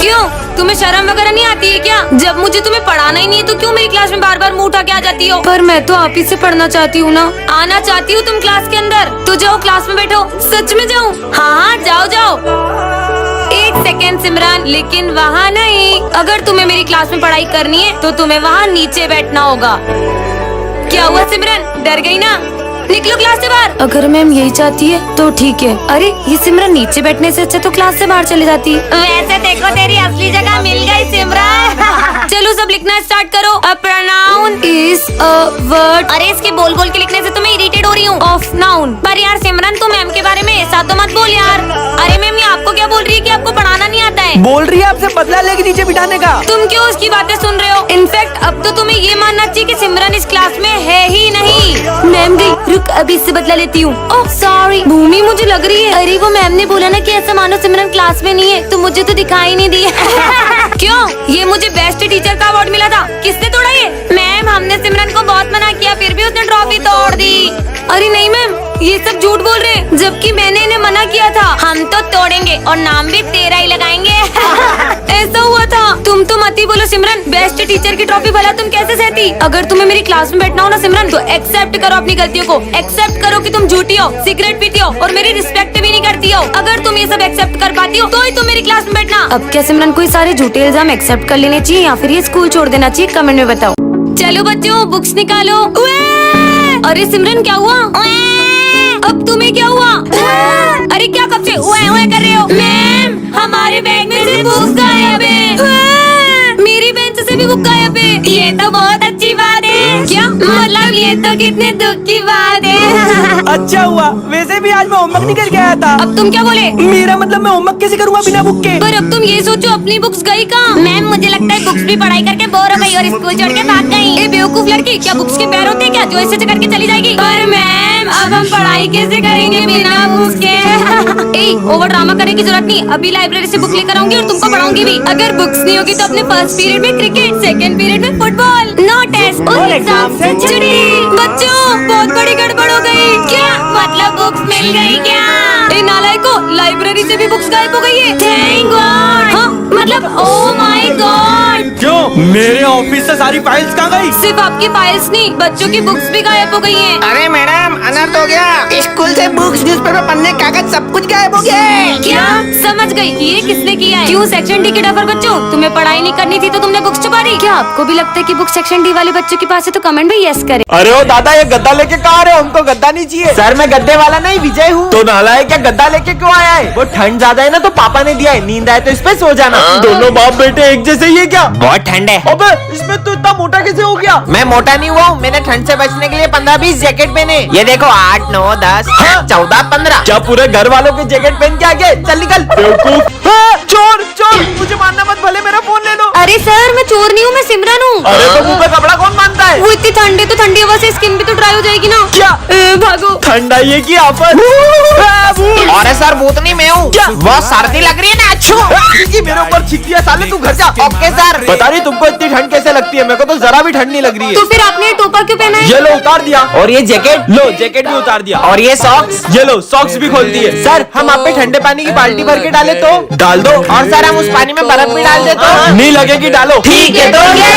क्यों, तुम्हें शर्म वगैरह नहीं आती है क्या? जब मुझे तुम्हें पढ़ाना ही नहीं है तो क्यों मेरी क्लास में बार बार मुंह उठा के आ जाती हो? पर मैं तो आप ही से पढ़ना चाहती हूँ ना। आना चाहती हूँ तुम क्लास के अंदर तो जाओ, क्लास में बैठो। सच में जाऊँ? हाँ जाओ जाओ। एक सेकेंड सिमरन, लेकिन वहाँ नहीं। अगर तुम्हें मेरी क्लास में पढ़ाई करनी है तो तुम्हें वहाँ नीचे बैठना होगा। क्या हुआ सिमरन, डर गई ना? निकलो क्लास से बाहर। अगर मैम यही चाहती है तो ठीक है। अरे ये सिमरन नीचे बैठने से अच्छा तो क्लास से बाहर चली जाती। वैसे देखो तेरी असली जगह मिल गई सिमरन। चलो सब लिखना स्टार्ट करो। A pronoun is a word. अरे इसके बोल बोल के लिखने से तो मैं इरिटेट हो रही हूँ। Of noun. पर यार सिमरन तू मैम के बारे में ऐसा तो मत बोल यार। अरे मैम ये आपको क्या बोल रही है कि आपको पढ़ाना नहीं आता है? बोल रही है आपसे बदला लेके नीचे बिठाने का। तुम क्यों उसकी बातें सुन रहे हो? इनफैक्ट अब तो तुम्हें ये मानना चाहिए कि सिमरन इस क्लास में है ही नहीं। मैम गई, रुक अभी इससे बदला लेती हूँ। ओह सॉरी भूमि, मुझे लग रही है। अरे वो मैम ने बोला ना कि ऐसा मानो सिमरन क्लास में नहीं है, तो मुझे तो दिखाई नहीं दी। क्यों, ये मुझे बेस्ट टीचर का अवार्ड मिला था, किसने तोड़ा ये? मैम हमने सिमरन को बहुत मना किया फिर भी उसने ट्रॉफी तोड़ दी। अरे नहीं मैम, ये सब झूठ बोल रहे हैं, जबकि मैंने इन्हें मना किया था। हम तो तोड़ेंगे और नाम भी तेरा ही लगाएंगे। ऐसा हुआ था। तुम तो मत ही बोलो सिमरन, बेस्ट टीचर की ट्रॉफी भला तुम कैसे सहती? अगर तुम्हें मेरी क्लास में बैठना हो ना सिमरन, तो एक्सेप्ट करो अपनी गलतियों को। एक्सेप्ट करो कि तुम झूठी हो, सिगरेट पीती हो और मेरी रिस्पेक्ट भी नहीं करती हो। अगर तुम ये सब एक्सेप्ट कर पाती हो तो ही तुम मेरी क्लास में बैठना। अब क्या सिमरन कोई सारे झूठे इल्जाम एक्सेप्ट कर लेने चाहिए या फिर ये स्कूल छोड़ देना चाहिए? कमेंट में बताओ। चलो बच्चों बुक्स निकालो। अरे सिमरन क्या हुआ? अब तुम्हें क्या हुआ? अरे क्या कब से उए उए कर रहे हो? मैम हमारे बैग में से बुक्स गायब है। मेरी बेंच से भी बुक गायब है। ये तो बहुत अच्छी बात है। क्या मतलब ये तो कितने दुख की बात है। अच्छा हुआ, वैसे भी आज मैं होमवर्क नहीं करके आया था। अब तुम क्या बोले? मेरा मतलब मैं होमवर्क कैसे करूँगा बिना बुक के? पर अब तुम ये सोचो अपनी बुक्स गई कहाँ? मैम मुझे लगता है बुक्स भी पढ़ाई करके बोर हो गई और स्कूल छोड़ के भाग गई। ए बेवकूफ लड़की, क्या बुक्स के पैर होते हैं क्या जो ऐसे करके चली जाएगी? पर मैम अब हम पढ़ाई कैसे करेंगे बिना बुक्स के? ओवर ड्रामा करने की जरूरत नहीं, अभी लाइब्रेरी से बुक लेकर आऊंगी और तुमको पढ़ाऊंगी भी। अगर बुक्स नहीं होगी तो अपने फर्स्ट पीरियड में क्रिकेट, सेकंड पीरियड में फुटबॉल, नो टेस्ट और एग्जाम सेंचुरी। बच्चों बहुत बड़ी गड़बड़ हो गई। क्या मतलब बुक्स मिल गई क्या? ए नालायको, लाइब्रेरी से भी बुक्स गायब हो गई है। Thank God. हाँ मतलब ओह माय गॉड। क्यों, मेरे ऑफिस से सारी फाइल्स कहाँ गई? सिर्फ आपकी फाइल्स नहीं, बच्चों की बुक्स भी गायब हो गई हैं। अरे मैडम अनर्थ हो गया। स्कूल से बुक्स, न्यूज़पेपर, पन्ने, कागज सब कुछ गायब हो गया है। क्या समझ गई ये किसने किया है? क्यों सेक्शन डी के डफर बच्चों, तुम्हें पढ़ाई नहीं करनी थी तो तुमने बुक्स छुपा दी? क्या आपको भी लगता है कि बुक सेक्शन डी वाले बच्चों के पास है? तो कमेंट में यस करें। अरे ओ दादा, ये गद्दा लेके कहाँ आ रहे हो? हमको गद्दा नहीं चाहिए। सर मैं गद्दे वाला नहीं, विजय हूँ। तो नालायक क्या गद्दा लेके क्यों आया है? वो ठंड ज्यादा है ना तो पापा ने दिया है, नींद आए तो इस पे सो जाना। दोनों बाप बेटे एक जैसे ही है क्या? बहुत ठंड है। अबे इसमें तो इतना मोटा कैसे हो गया? मैं मोटा नहीं हुआ हूँ, मैंने ठंड से बचने के लिए 15-20 जैकेट पहने। ये देखो 8, 9, 10, 14, 15। क्या पूरे घर वालों के जैकेट पहन के आ गए? चल निकल बेवकूफ। चोर चोर, मुझे मारना मत, भले मेरा फोन ले लो। अरे सर मैं चोर नहीं हूँ, मैं सिमरन हूँ। अरे तो मुंह पे कपड़ा कौन बांधता है? वो इतनी ठंड है तो ठंडी हवा से स्किन भी तो ड्राई हो जाएगी ना। क्या भागो। ठंड आई है की आफत? अरे सर भूत नहीं मैं हूँ, बहुत सर्दी लग रही है ना। अच्छू मेरे ऊपर छिपती है साले, तू घर जा। Okay sir. बता रही तुमको इतनी ठंड कैसे लगती है? मेरे को तो जरा भी ठंड नहीं लग रही है। तो फिर आपने ये टोपा क्यों पहना है? ये लो उतार दिया। और ये जैकेट, लो जैकेट भी उतार दिया। और ये सॉक्स, ये लो सॉक्स भी खोल दिए। सर हम आप पे ठंडे पानी की बाल्टी भर के डाले तो? डाल दो। और सर हम उस पानी में बर्फ भी डाल दे तो? नहीं लगेगी, डालो। ठीक है तो ये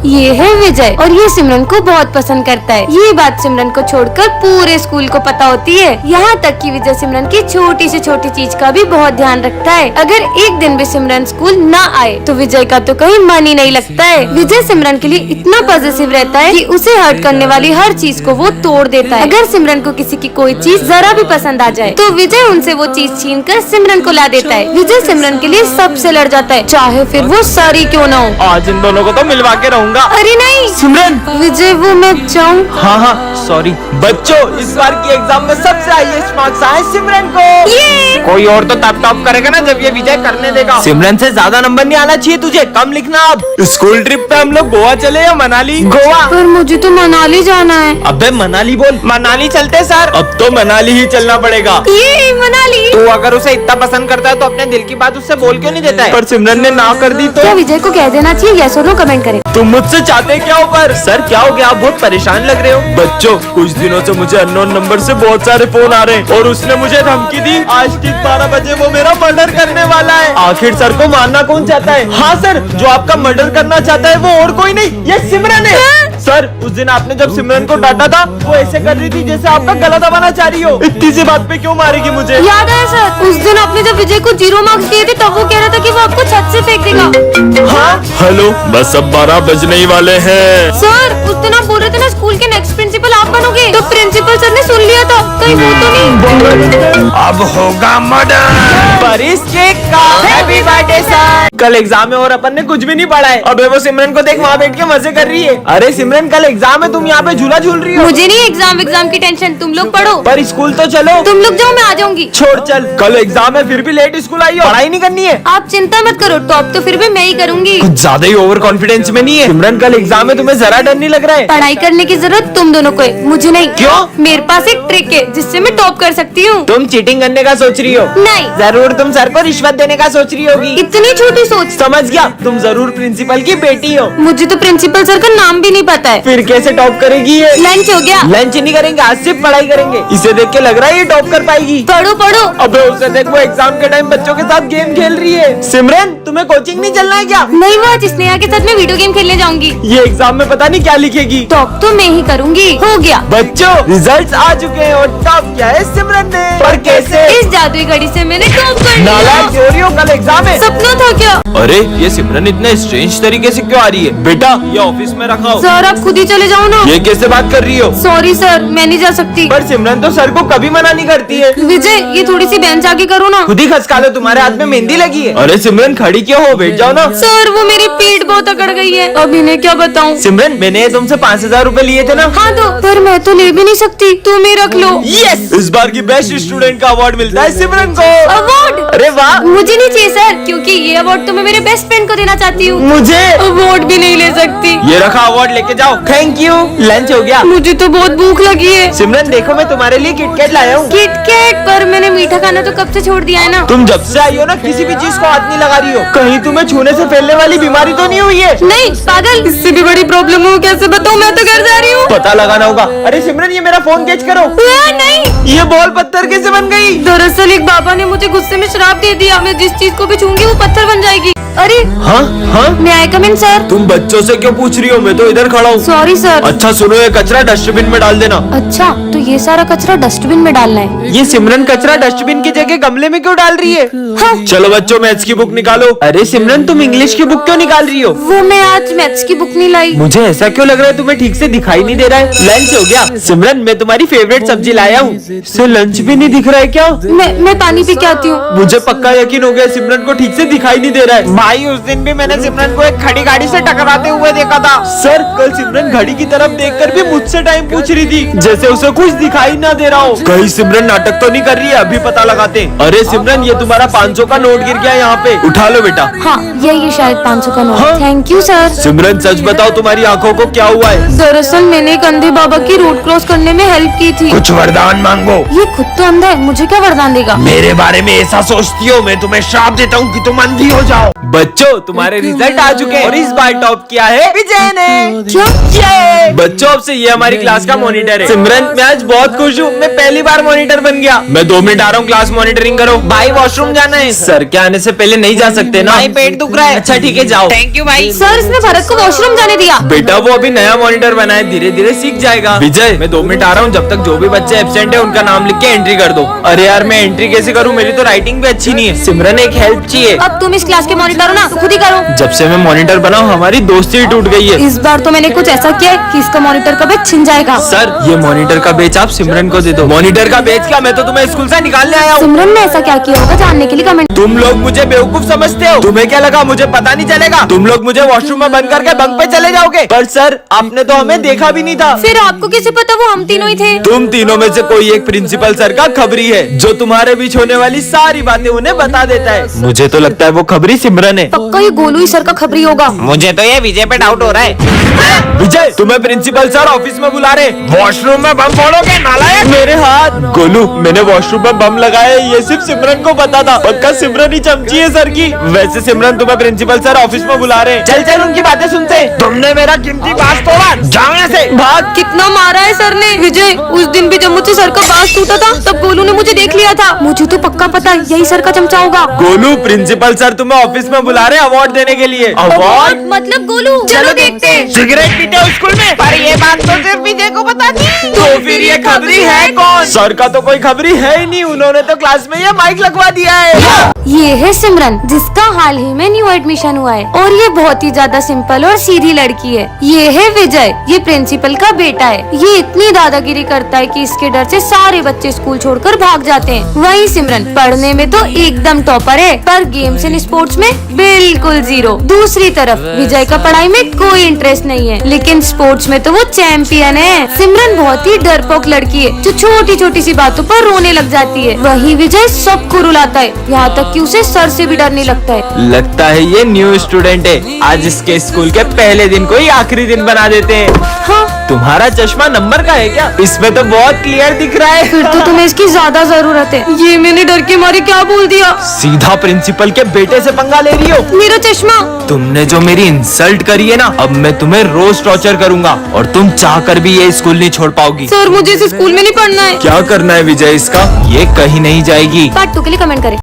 ये है विजय और ये सिमरन को बहुत पसंद करता है। ये बात सिमरन को छोड़कर पूरे स्कूल को पता होती है। यहाँ तक कि विजय सिमरन की छोटी से छोटी चीज का भी बहुत ध्यान रखता है। अगर एक दिन भी सिमरन स्कूल ना आए तो विजय का तो कहीं मन ही नहीं लगता है। विजय सिमरन के लिए इतना पॉजिटिव रहता है कि उसे हर्ट करने वाली हर चीज को वो तोड़ देता है। अगर सिमरन को किसी की कोई चीज जरा भी पसंद आ जाए तो विजय उनसे वो चीज छीन कर सिमरन को ला देता है। विजय सिमरन के लिए सबसे लड़ जाता है, चाहे फिर वो सारी क्यों ना हो। आज इन दोनों को तो मिलवा के रहूंगा। अरे नहीं सिमरन। विजय वो मैं जाऊँ। हाँ हाँ सॉरी। बच्चों इस बार की एग्जाम में सबसे हाईएस्ट मार्क्स आए सिमरन को। कोई और तो तब टॉप करेगा ना जब ये विजय करने देगा। सिमरन से ज्यादा नंबर नहीं आना चाहिए तुझे, कम लिखना। अब स्कूल ट्रिप पे हम लोग गोवा चले या मनाली? गोवा। पर मुझे तो मनाली जाना है। अबे मनाली बोल। मनाली चलते सर। अब तो मनाली ही चलना पड़ेगा। ये मनाली। तू अगर उसे इतना पसंद करता है तो अपने दिल की बात उससे बोल क्यों नहीं देता है? पर सिमरन ने ना कर दी तो? क्या विजय को कह देना चाहिए? यस और नो कमेंट करें। तुम मुझसे चाहते क्या हो? पर सर क्या हो गया, आप बहुत परेशान लग रहे हो। बच्चों कुछ दिनों से मुझे अननोन नंबर से बहुत सारे फोन आ रहे हैं और उसने मुझे धमकी दी आज की ठीक 12 बजे वो मेरा मर्डर करने वाला है। आखिर सर को मारना कौन चाहता है? हाँ सर, जो आपका मर्डर करना चाहता है वो और कोई नहीं, ये सिमरन है। सर, उस दिन आपने जब सिमरन को डांटा था वो ऐसे कर रही थी जैसे आपका गला दबाना चाह रही हो। इतनी सी बात पे क्यों मारेगी मुझे? याद आया सर, उस दिन आपने जब विजय को 0 मार्क्स दिए थे तब वो कह रहा था कि वो आपको छत से फेंक देगा। हाँ हेलो, बस अब 12 बजने ही वाले हैं। सर, उस दिन आप बोल रहे थे ना स्कूल के नेक्स्ट प्रिंसिपल आप बनोगे, तो प्रिंसिपल सर ने सुन लिया था, कहीं वो तो नहीं? अब होगा मर्डर। बारिश केक का हैप्पी बर्थडे सर। कल एग्जाम है और अपन ने कुछ भी नहीं पढ़ा है। अबे वो सिमरन को देख वहाँ बैठ के मजे कर रही है। अरे सिमरन, कल एग्जाम है, तुम यहाँ पे झूला झूल रही हो। मुझे नहीं एग्जाम की टेंशन, तुम लोग पढ़ो। पर स्कूल तो चलो। तुम लोग जाओ, मैं आ जाऊंगी। छोड़ चल, कल एग्जाम है फिर भी लेट स्कूल आई हो, पढ़ाई नहीं करनी है। आप चिंता मत करो, टॉप तो फिर भी मैं ही करूंगी। कुछ ज्यादा ही ओवर कॉन्फिडेंस में नहीं है? सिमरन, कल एग्जाम है, तुम्हें जरा डर नहीं लग रहा है? पढ़ाई करने की जरूरत तुम दोनों को है, मुझे नहीं। क्यों? मेरे पास एक ट्रिक है जिससे मैं टॉप कर सकती हूँ। तुम चीटिंग करने का सोच रही हो? नहीं। जरूर तुम सर को रिश्वत देने का सोच रही होगी। इतनी छोटी सोच। समझ गया, तुम जरूर प्रिंसिपल की बेटी हो। मुझे तो प्रिंसिपल सर का नाम भी नहीं पता है। फिर कैसे टॉप करेगी ये? लंच हो गया? लंच नहीं करेंगे, आज सिर्फ पढ़ाई करेंगे। इसे देख के लग रहा है ये टॉप कर पाएगी। पढ़ो पढ़ो। अबे उसे देख, वो एग्जाम के टाइम बच्चों के साथ गेम खेल रही है। सिमरन, तुम्हें कोचिंग नहीं चलना है क्या? नहीं, वो आज स्नेहा के साथ में वीडियो गेम खेलने जाऊंगी। ये एग्जाम में पता नहीं क्या लिखेगी। टॉप तो मैं ही करूंगी। हो गया। बच्चों, रिजल्ट्स आ चुके हैं और टॉप किया है सिमरन ने। पर कैसे? इस जादुई घड़ी से मैंने टॉप कर नालायक लिया। चोरी हो, कल एग्जाम है। सपना था क्या? अरे ये सिमरन इतने स्ट्रेंज तरीके से क्यों आ रही है? बेटा ये ऑफिस में रखा हो। सर, आप खुद ही चले जाओ ना। ये कैसे बात कर रही हो? सॉरी सर, मैं नहीं जा सकती। पर सिमरन तो सर को कभी मना नहीं करती है। विजय, ये थोड़ी सी बेंच आगे करो ना। खुद ही खसका लो, तुम्हारे हाथ में मेहंदी लगी है। अरे सिमरन, खड़ी क्यों हो? बैठ जाओ ना। सर, वो मेरी पीठ बहुत अकड़ गई है, अब इन्हें क्या बताऊं? सिमरन, मैंने तुमसे 5000 रूपए लिए थे ना? हाँ दो, पर मैं तो ले भी नहीं सकती, तुम ही रख लो। यस, इस बार की बेस्ट स्टूडेंट का अवार्ड मिलता है सिमरन को। अवार्ड? अरे वाह। मुझे नहीं चाहिए सर, क्योंकि ये अवार्ड तो मैं मेरे बेस्ट फ्रेंड को देना चाहती हूँ। मुझे अवार्ड भी नहीं ले सकती। ये रखा, अवार्ड लेके जाओ। Thank you. लंच हो गया? मुझे तो बहुत भूख लगी है। सिमरन देखो, मैं तुम्हारे लिए किटकैट लाया हूँ। किटकैट? पर मैंने मीठा खाना तो कब से छोड़ दिया है ना। तुम जब से आई हो ना, किसी भी चीज को हाथ नहीं लगा रही हो। कहीं तुम्हें छूने से फैलने वाली बीमारी तो नहीं हुई है? नहीं पागल, इससे भी बड़ी प्रॉब्लम हो, कैसे बताऊँ? मैं तो घर जा रही हूँ। पता लगाना होगा। अरे सिमरन, ये मेरा फोन कैच करो। नहीं, ये बॉल पत्थर कैसे बन गई? दरअसल एक बाबा ने मुझे गुस्से में श्राप दे दिया, मैं जिस चीज को भी छूंगी वो पत्थर बन जाएगी। अरे हाँ हाँ, मैं आई कम इन सर? तुम बच्चों से क्यों पूछ रही हो? मैं तो इधर खड़ा हूँ। Sorry sir. अच्छा सुनो, ये कचरा डस्टबिन में डाल देना। अच्छा, तो ये सारा कचरा डस्टबिन में डालना है? ये सिमरन कचरा डस्टबिन की जगह गमले में क्यों डाल रही है? हाँ। चलो बच्चों, मैथ्स की बुक निकालो। अरे सिमरन, तुम इंग्लिश की बुक क्यों निकाल रही हो? वो मैं आज मैथ्स की बुक नहीं लाई। मुझे ऐसा क्यों लग रहा है तुम्हें ठीक से दिखाई नहीं दे रहा है? लंच हो गया? सिमरन, मैं तुम्हारी फेवरेट सब्जी लाया हूँ। इससे लंच भी नहीं दिख रहा है क्या? मैं पानी पी के आती हूँ। मुझे पक्का यकीन हो गया सिमरन को ठीक से दिखाई नहीं दे रहा है। भाई, उस दिन भी मैंने सिमरन को एक खड़ी गाड़ी से टकराते हुए देखा था। सर, कल सिमरन घड़ी की तरफ देखकर भी मुझसे टाइम पूछ रही थी, जैसे उसे कुछ दिखाई ना दे रहा हो। कहीं सिमरन नाटक तो नहीं कर रही है? अभी पता लगाते हैं। अरे सिमरन, ये तुम्हारा 500 का नोट गिर गया यहाँ पे, उठा लो बेटा। हाँ, ये शायद 500 का नोट। हाँ? Thank you sir. सिमरन सच बताओ, तुम्हारी आंखों को क्या हुआ है? दरअसल मैंने एक अंधे बाबा की रोड क्रॉस करने में हेल्प की थी। कुछ वरदान मांगो। ये खुद तो अंधा है, मुझे क्या वरदान देगा? मेरे बारे में ऐसा सोचती हो? मैं तुम्हें श्राप देता हूँ कि तुम अंधी हो जाओ। बच्चों, तुम्हारे रिजल्ट आ चुके हैं और इस बार टॉप किया है विजय ने। क्या? ये बच्चों, अब से ये हमारी क्लास का मॉनिटर है। सिमरन, मैं आज बहुत खुश हूँ, मैं पहली बार मॉनिटर बन गया। मैं 2 मिनट आ रहा हूँ, क्लास मॉनिटरिंग करो। भाई, वॉशरूम जाना है। सर के आने से पहले नहीं जा सकते ना? भाई, पेट दुख रहा है। अच्छा ठीक है, जाओ। थैंक यू भाई। सर, इसने भरत को वॉशरूम जाने दिया। बेटा, वो अभी नया मॉनिटर बना है, धीरे धीरे सीख जाएगा। विजय, मैं 2 मिनट आ रहा हूँ, जब तक जो भी बच्चे एब्सेंट है उनका नाम लिख के एंट्री कर दो। अरे यार, मैं एंट्री कैसे करूँ? मेरी तो राइटिंग भी अच्छी नहीं है। सिमरन, एक हेल्प चाहिए। अब तुम इस क्लास के मॉनिटर हो ना, तो खुद ही करो। जब से मैं मॉनिटर बना हूँ, हमारी दोस्ती ही टूट गई है। इस बार तो मैंने कुछ ऐसा किया है कि इसका मॉनिटर का बैच छिन जाएगा। सर, ये मॉनिटर का बेच आप सिमरन को दे दो। मॉनिटर का बेच क्या? मैं तो तुम्हें स्कूल से निकालने आया हूँ। सिमरन ने ऐसा क्या किया होगा जानने के लिए कमेंट। तुम लोग मुझे बेवकूफ समझते हो? तुम्हें क्या लगा मुझे पता नहीं चलेगा? तुम लोग मुझे वॉशरूम में बंद करके बंक पे चले जाओगे। पर सर, आपने तो हमें देखा भी नहीं था। फिर आपको कैसे पता वो हम तीनों ही थे? तुम तीनों में से कोई एक प्रिंसिपल सर का खबरी है, जो तुम्हारे बीच होने वाली सारी बातें उन्हें बता देता है। मुझे तो लगता है वो खबरी सिमरन रीजन है। पक्का ये गोलू ही सर का खबरी होगा। मुझे तो ये विजय पे डाउट हो रहा है। विजय, तुम्हें प्रिंसिपल सर ऑफिस में बुला रहे। वॉशरूम में बम फोड़ोगे नालायक। मेरे हाथ। गोलू, मैंने वॉशरूम में बम लगाया है, ये सिर्फ सिमरन को पता था। पक्का सिमरन ही चमची है सर की। वैसे सिमरन, तुम्हें प्रिंसिपल सर ऑफिस में बुला रहे। चल चल उनकी बातें सुनते। तुमने मेरा कीमती बांस तोड़ा, जाओ यहाँ से। भाग। कितना मारा है सर ने। विजय, उस दिन भी जब मुझसे सर का बांस टूटा था तब गोलू ने मुझे देख लिया था। मुझे तो पक्का पता है यही सर का चमचा होगा। गोलू, प्रिंसिपल सर तुम्हें ऑफिस में बुला रहे अवार्ड देने के लिए। अवार्ड? मतलब गोलू, चलो देखते हैं। सिगरेट पीते हो स्कूल में? पर ये बात तो सिर्फ विजय को पता थी। तो फिर ये खबरी है कौन? सर का तो कोई खबरी है ही नहीं, उन्होंने तो क्लास में ये माइक लगवा दिया है। ये है सिमरन, जिसका हाल ही में न्यू एडमिशन हुआ है, और ये बहुत ही ज्यादा सिंपल और सीधी लड़की है। ये है विजय, ये प्रिंसिपल का बेटा है। ये इतनी दादागिरी करता है कि इसके डर से सारे बच्चे स्कूल छोड़कर भाग जाते हैं। वही सिमरन पढ़ने में तो एकदम टॉपर है, पर गेम्स एंड स्पोर्ट्स में बिल्कुल जीरो। दूसरी तरफ विजय का पढ़ाई में कोई इंटरेस्ट नहीं है, लेकिन स्पोर्ट्स में तो वो चैंपियन है। सिमरन बहुत ही डरपोक लड़की है, जो छोटी छोटी सी बातों पर रोने लग जाती है। वही विजय सबको रुलाता है, यहाँ तक कि उसे सर से भी डर नहीं लगता है। लगता है ये न्यू स्टूडेंट है। आज इसके स्कूल के पहले दिन को ही आखिरी दिन बना देते हैं। हाँ, तुम्हारा चश्मा नंबर का है क्या? इसमें तो बहुत क्लियर दिख रहा है। फिर तो तुम्हें इसकी ज्यादा जरूरत है। ये मैंने डर के मारे क्या बोल दिया। सीधा प्रिंसिपल के बेटे से पंगा ले रही हो। मेरा चश्मा। तुमने जो मेरी इंसल्ट करी है ना, अब मैं तुम्हें रोज टॉर्चर करूंगा और तुम चाहकर भी ये स्कूल नहीं छोड़ पाओगी। सर, मुझे इस स्कूल में नहीं पढ़ना है। क्या करना है विजय इसका? ये कहीं नहीं जाएगी। पार्ट 2 के लिए कमेंट करें।